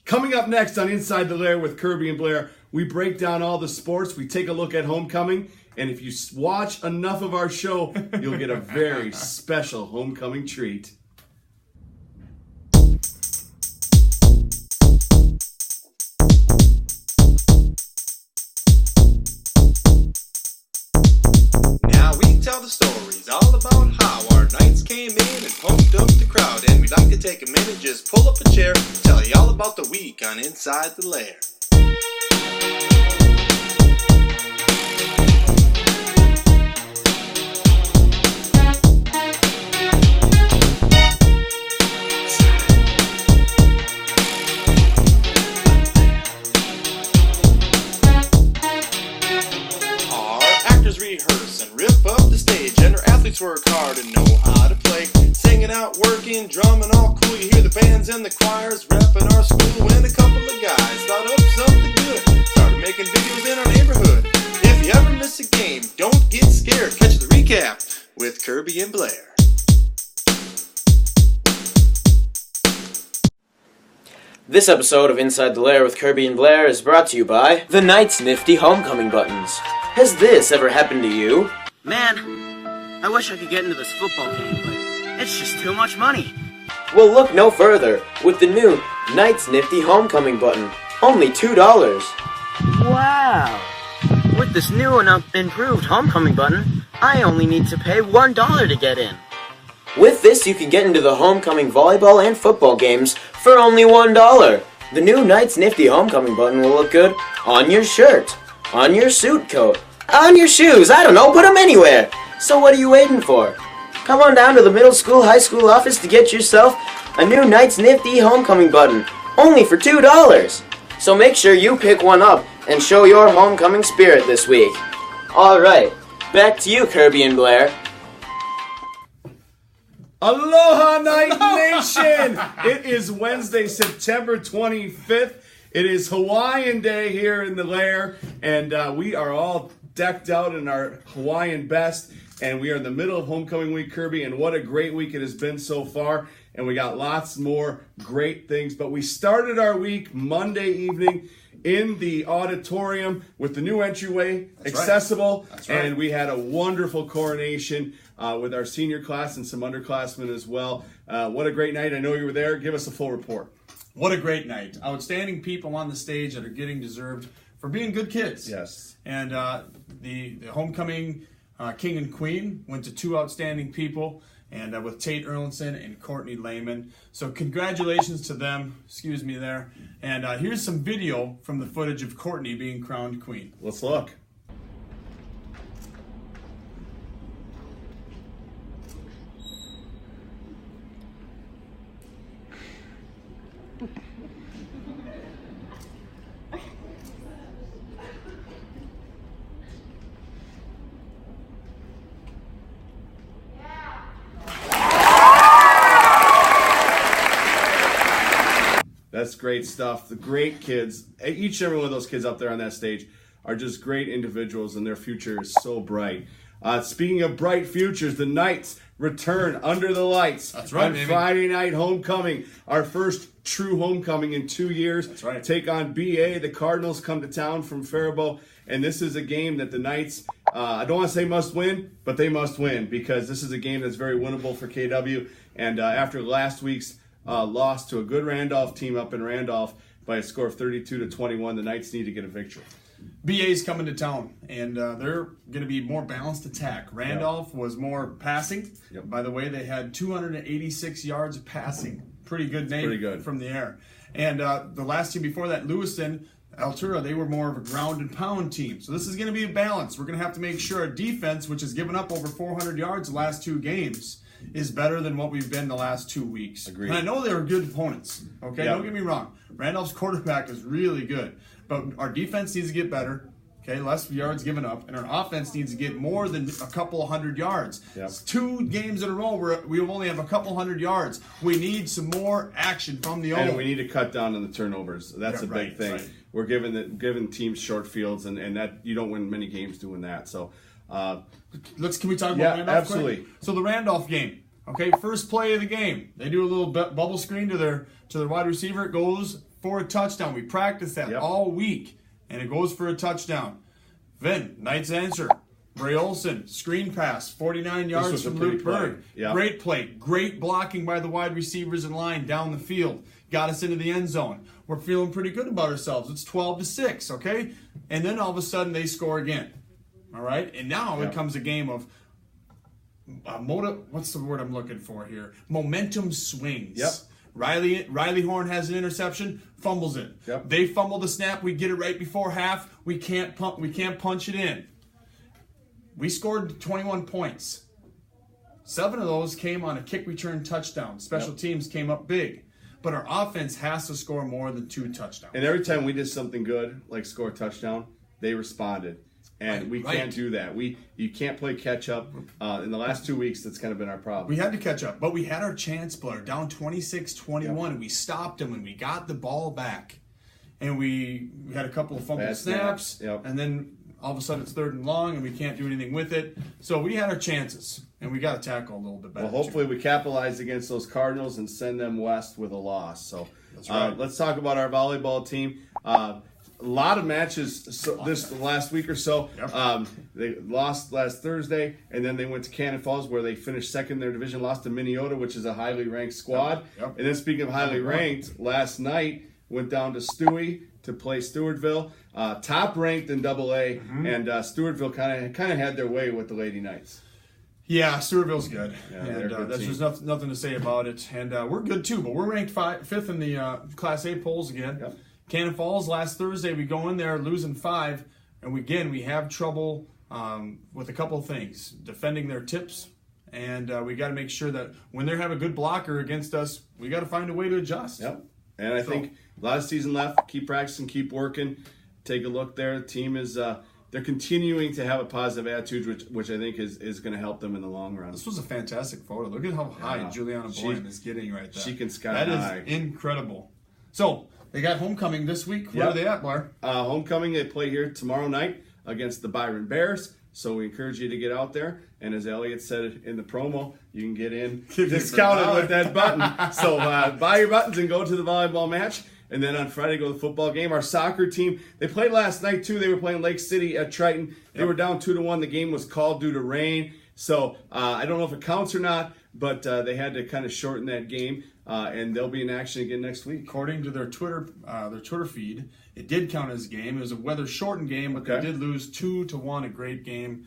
Coming up next on Inside the Lair with Kirby and Blair, we break down all the sports, we take a look at homecoming, and if you watch enough of our show, you'll get a very special homecoming treat. Now we tell the stories all about how our Knights came in and pumped up the crowd, and we'd like to take a minute, just pull up a chair, tell you all about the week on Inside the Lair. Rehearse and rip up the stage, and our athletes work hard and know how to play. Singing out, working, drumming, all cool. You hear the bands and the choirs repping our school. When a couple of guys thought up something good, started making videos in our neighborhood. If you ever miss a game, don't get scared. Catch the recap with Kirby and Blair. This episode of Inside the Lair with Kirby and Blair is brought to you by the Knights Nifty Homecoming Buttons. Has this ever happened to you? Man, I wish I could get into this football game, but it's just too much money. Well, look no further with the new Knights Nifty Homecoming Button. Only $2. Wow. With this new and improved homecoming button, I only need to pay $1 to get in. With this, you can get into the homecoming volleyball and football games for only $1. The new Knights Nifty Homecoming Button will look good on your shirt, on your suit coat, on your shoes, I don't know, put them anywhere. So what are you waiting for? Come on down to the middle school, high school office to get yourself a new Knights Nifty Homecoming Button, only for $2. So make sure you pick one up and show your homecoming spirit this week. Alright, back to you, Kirby and Blair. Aloha, Night Nation! It is Wednesday, September 25th. It is Hawaiian Day here in the Lair, and we are all decked out in our Hawaiian best, and we are in the middle of homecoming week, Kirby, and what a great week it has been so far, and we got lots more great things. But we started our week Monday evening in the auditorium with the new entryway, accessible, and we had a wonderful coronation with our senior class and some underclassmen as well. What a great night. I know you were there. Give us a full report. What a great night. Outstanding people on the stage that are getting deserved for being good kids. Yes. And the homecoming king and queen went to two outstanding people, and with Tate Erlinson and Courtney Lehman. So congratulations to them. Excuse me there. And here's some video from the footage of Courtney being crowned queen. Let's look. That's great stuff. The great kids, each and every one of those kids up there on that stage are just great individuals, and their future is so bright. Speaking of bright futures, the Knights return under the lights. That's right, on baby. Friday night homecoming, our first true homecoming in 2 years. That's right. Take on BA. The Cardinals come to town from Faribault, and this is a game that the Knights, I don't want to say must win, but they must win, because this is a game that's very winnable for KW. And after last week's loss to a good Randolph team up in Randolph by a score of 32-21, the Knights need to get a victory. BA's coming to town, and they're going to be more balanced attack. Randolph was more passing. Yep. By the way, they had 286 yards of passing. Pretty good name Pretty good. from the air. And the last team before that, Lewiston, Altura, they were more of a ground and pound team. So this is going to be a balance. We're going to have to make sure our defense, which has given up over 400 yards the last two games, is better than what we've been the last 2 weeks. Agreed. And I know they were good opponents. Okay, Yep. Don't get me wrong. Randolph's quarterback is really good. But our defense needs to get better. Okay, less yards given up, and our offense needs to get more than a couple of hundred yards. Yep. It's 2 games in a row where we only have a couple hundred yards. We need some more action from the O. And we need to cut down on the turnovers. That's a big thing. Right. We're giving teams short fields, and that you don't win many games doing that. So, Can we talk about yeah, Randolph absolutely. quick? So the Randolph game, Okay, first play of the game, they do a little bubble screen to their wide receiver. It goes for a touchdown. We practice that all week, and it goes for a touchdown. Then Knights answer. Bray Olson, screen pass, 49 yards from Luke Berg. Yep. Great play. Great blocking by the wide receivers in line down the field. Got us into the end zone. We're feeling pretty good about ourselves. It's 12-6, okay? And then all of a sudden they score again. All right? And now it comes a game of what's the word I'm looking for here? Momentum swings. Yep. Riley Horn has an interception, fumbles it. Yep. They fumble the snap. We get it right before half. We can't punch it in. We scored 21 points. 7 of those came on a kick return touchdown. Special teams came up big. But our offense has to score more than 2 touchdowns. And every time we did something good, like score a touchdown, they responded. And we can't do that. You can't play catch up. In the last 2 weeks, that's kind of been our problem. We had to catch up, but we had our chance, Blair, down 26-21, and we stopped them, and we got the ball back. And we had a couple of fumbled snaps, and then all of a sudden it's 3rd and long, and we can't do anything with it. So we had our chances, and we got to tackle a little bit better. Well, hopefully we capitalize against those Cardinals and send them west with a loss. So that's right. Let's talk about our volleyball team. A lot of matches this last week or so. Yep. They lost last Thursday, and then they went to Cannon Falls where they finished second in their division, lost to Minnesota, which is a highly ranked squad. Yep. And then speaking of highly ranked, last night went down to Stewie to play Stewartville, top ranked in AA, and Stewartville kind of had their way with the Lady Knights. Yeah, Stewartville's good. Yeah, and good there's nothing to say about it. And we're good too, but we're ranked 5th in the Class A polls again. Yep. Cannon Falls, last Thursday, we go in there losing 5, and we have trouble with a couple of things. Defending their tips, and we got to make sure that when they have a good blocker against us, we got to find a way to adjust. Yep. And I think a lot of season left. Keep practicing, keep working. Take a look there. The team is they're continuing to have a positive attitude, which I think is going to help them in the long run. This was a fantastic photo. Look at how high Juliana Boyden is getting right there. She can sky high. That is incredible. So they got homecoming this week. Where are they at, Blair? Homecoming, they play here tomorrow night against the Byron Bears. So we encourage you to get out there. And as Elliot said in the promo, you can get in discounted with that button. So buy your buttons and go to the volleyball match. And then on Friday, go to the football game. Our soccer team, they played last night, too. They were playing Lake City at Triton. They were down 2-1. The game was called due to rain. So I don't know if it counts or not, but they had to kind of shorten that game. And they'll be in action again next week. According to their Twitter feed, it did count as a game. It was a weather-shortened game, but they did lose 2-1, a great game.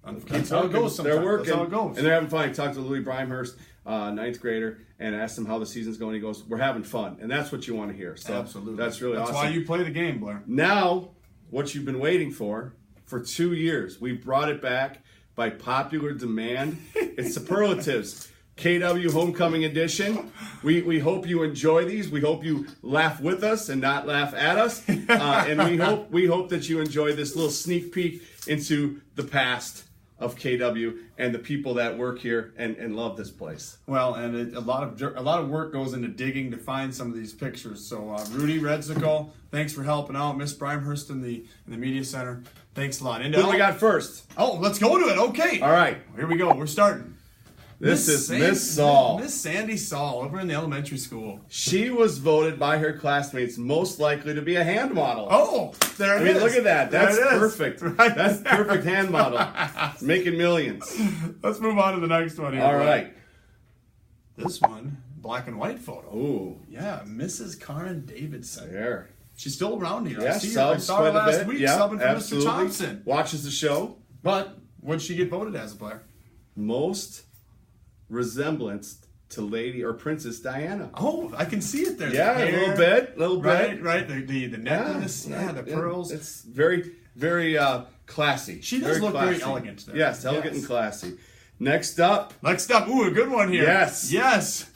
That's how it goes sometimes. They're working. That's how it goes. And they're having fun. I talked to Louis Brimehurst, 9th grader, and asked him how the season's going. He goes, we're having fun. And that's what you want to hear. So absolutely. That's really awesome. That's why you play the game, Blair. Now, what you've been waiting for 2 years, we brought it back by popular demand. It's superlatives. KW Homecoming Edition. We hope you enjoy these. We hope you laugh with us and not laugh at us. And we hope that you enjoy this little sneak peek into the past of KW and the people that work here and love this place. Well, and a lot of work goes into digging to find some of these pictures. So Rudy Redsicle, thanks for helping out. Miss Brimehurst in the media center, thanks a lot. And Who do we got first? Oh, let's go to it. Okay. All right. Here we go. We're starting. This is Miss Saul. Miss Sandy Saul over in the elementary school. She was voted by her classmates most likely to be a hand model. Oh, there it is. I mean, look at that. That's There it is. perfect. Right That's there. perfect hand model. It's making millions. Let's move on to the next one here. All right. This one, black and white photo. Ooh. Yeah, Mrs. Karen Davidson. There. She's still around here. Yeah, I see her. I subs saw her quite a last bit. week Yeah, subbing for absolutely. Mr. Thompson. Watches the show. But what'd she get voted as, Blair? Most resemblance to Lady or Princess Diana. Oh, I can see it there. Yeah, The hair, a little bit. Right. The necklace, the pearls. It's very, very classy. She does look very elegant there. Yes, elegant and classy. Next up. Ooh, a good one here. Yes.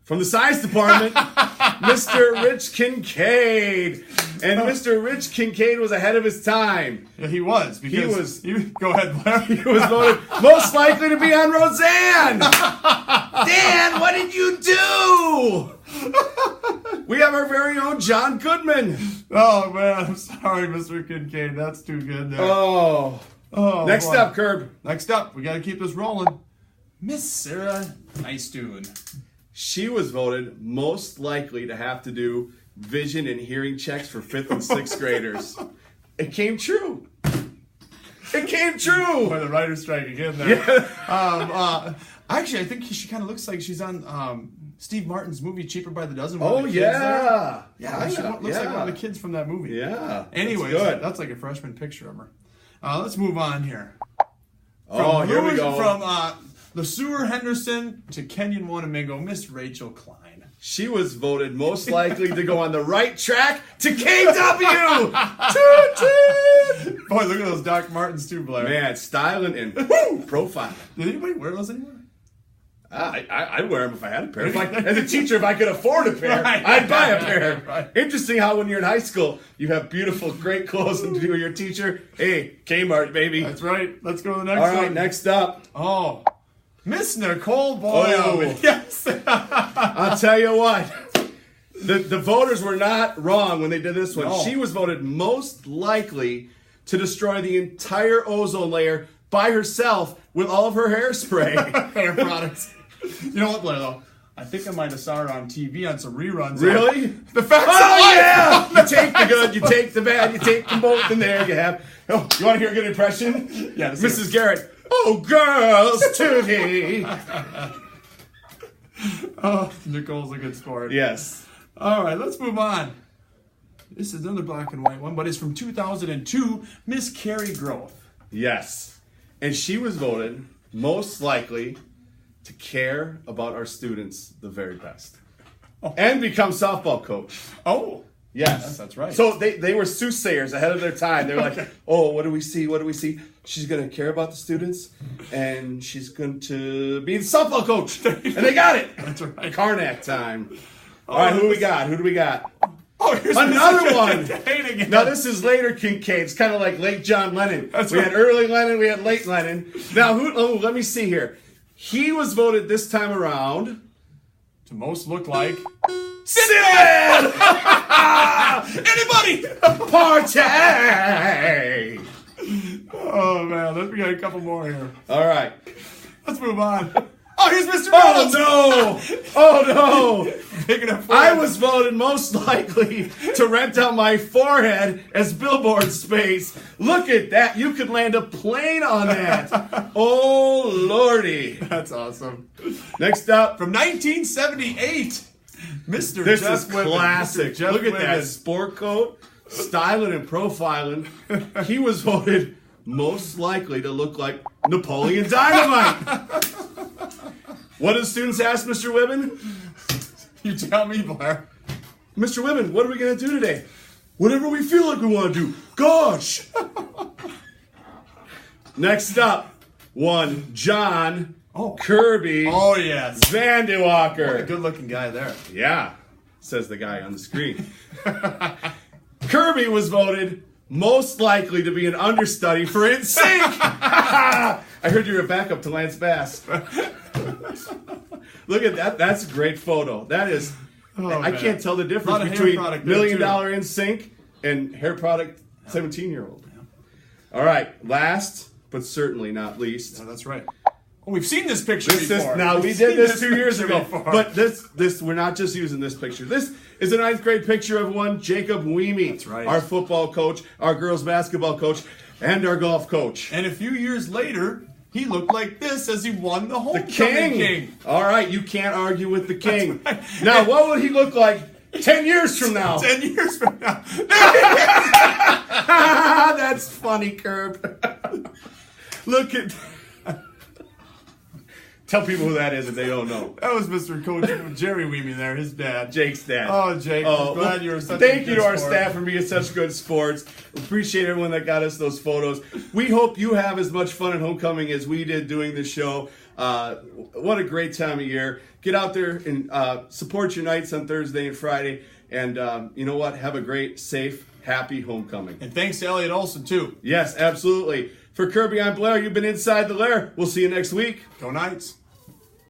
From the science department, Mr. Rich Kincaid. And Mr. Rich Kincaid was ahead of his time. Yeah, he was. Because go ahead, Blair. He was voted most likely to be on Roseanne. Dan, what did you do? We have our very own John Goodman. Oh, man. I'm sorry, Mr. Kincaid. That's too good there. Oh. Next boy. up, Curb. Next up, we got to keep this rolling. Miss Sarah Nystuen. She was voted most likely to have to do vision and hearing checks for 5th and 6th graders. It came true. It came true. By the writer's strike again there. Yeah. Actually, I think she kind of looks like she's on Steve Martin's movie Cheaper by the Dozen. Oh, yeah. Yeah, she looks like one of the kids from that movie. Yeah. Anyways, good. that's like a freshman picture of her. Let's move on here. Oh, here we go. From the Sewer Henderson to Kenyon Wanamingo, Miss Rachel Klein. She was voted most likely to go on the right track to KW. Toot, toot. Boy, look at those Doc Martens too, Blair. Man, styling and profiling. Did anybody wear those anymore? I'd wear them if I had a pair. As a teacher, if I could afford a pair, Right. I'd buy a pair. Right. Interesting how when you're in high school, you have beautiful, great clothes, and you're your teacher. Hey, Kmart, baby. That's right. Let's go to the next All one. right, next up. Oh, Miss Nicole Boyle. Oh. Yes. I'll tell you what. The voters were not wrong when they did this one. No. She was voted most likely to destroy the entire ozone layer by herself with all of her hairspray. Hair products. You know what, Blair, though? I think I might have saw her on TV on some reruns. Really? The facts of Oh, life! yeah! You take the good, you take the bad, you take them both, and there you have. Oh, you want to hear a good impression? Yeah, let's hear Mrs. Garrett. Oh, girls, Tootie. Oh, Nicole's a good sport. Yes. All right, let's move on. This is another black and white one, but it's from 2002, Miss Carrie Growth. Yes. And she was voted most likely to care about our students the very best. And become softball coach. Oh. Yes. That's right. So they were soothsayers ahead of their time. They were like, oh, what do we see? What do we see? She's going to care about the students, and she's going to be the softball coach. And they got it. That's right. Karnak time. All right, who do we got? Who do we got? Oh, here's Another Mr. one. Kincaid again. Now, this is later Kincaid. It's kind of like late John Lennon. That's we right. had early Lennon, we had late Lennon. Now, let me see here. He was voted this time around To most look like... Sid! Anybody! Party! Oh, man. We got a couple more here. All right. Let's move on. Oh, here's Mr. Oh, Reynolds. no! Oh, no! Picking up I was voted most likely to rent out my forehead as billboard space. Look at that. You could land a plane on that. Oh, Lordy. That's awesome. Next up. From 1978, Mr. This Jeff is Whitman. classic. Mr. Jeff Look at that Whitman. sport coat, styling and profiling. He was voted most likely to look like Napoleon Dynamite. What do the students ask Mr. Whitman? You tell me, Blair. Mr. Whitman, what are we going to do today? Whatever we feel like we want to do. Gosh. Next up, one John Kirby Oh, yes. Vandewalker. Good-looking guy there. Yeah, says the guy on the screen. Kirby was voted most likely to be an understudy for NSYNC. I heard you're a backup to Lance Bass. Look at that. That's a great photo. That is, I man. can't tell the Lot difference of hair between product there, $1 million too. NSYNC and hair product 17-year-old. All right, last but certainly not least. Yeah, that's right. Oh, we've seen this picture before. We We've did seen this 2 years picture ago, before. but this we're not just using this picture. This is a ninth grade picture of one Jacob Weemy, That's right. our football coach, our girls basketball coach, and our golf coach. And a few years later, he looked like this as he won the The homecoming king. All right, you can't argue with the king. right. Now, what would he look like 10 years from now? 10 years from now. That's funny, Curb. Look at. Tell people who that is if they don't know. That was Mr. Coach Jerry Weemy there, his dad. Jake's dad. Oh, Jake, I'm glad you were such a Thank you good to our sport. staff for being such good sports. Appreciate everyone that got us those photos. We hope you have as much fun at homecoming as we did doing this show. What a great time of year. Get out there and support your Knights on Thursday and Friday. And you know what? Have a great, safe, happy homecoming. And thanks to Elliot Olson, too. Yes, absolutely. For Kirby, I'm Blair. You've been inside the Lair. We'll see you next week. Go Knights.